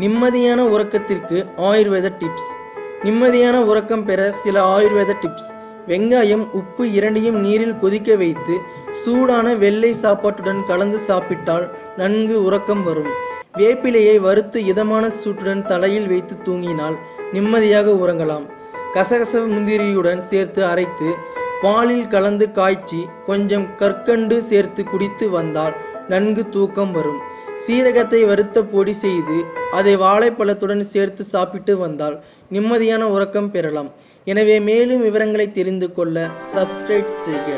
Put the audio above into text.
நிம்மதியான உறக்கத்திற்கு ஆயுர்வேத டிப்ஸ். நிம்மதியான உறக்கம் பெற சில ஆயுர்வேத டிப்ஸ். வெங்காயம், உப்பு இரண்டையும் நீரில் கொதிக்க வைத்து சூடான வெள்ளை சாப்பாட்டுடன் கலந்து சாப்பிட்டால் நன்கு உறக்கம் வரும். வேப்பிலையை வறுத்து இதமான சூட்டுடன் தலையில் வைத்து தூங்கினால் நிம்மதியாக உறங்கலாம். கசகச முந்திரியுடன் சேர்த்து அரைத்து பாலில் கலந்து காய்ச்சி கொஞ்சம் கற்கண்டு சேர்த்து குடித்து வந்தால் நன்கு தூக்கம் வரும். சீரகத்தை வறுத்த பொடி செய்து அதை வாழைப்பழத்துடன் சேர்த்து சாப்பிட்டு வந்தால் நிம்மதியான உறக்கம் பெறலாம். எனவே மேலும் விவரங்களை தெரிந்து கொள்ள சப்ஸ்கிரைப் செய்க.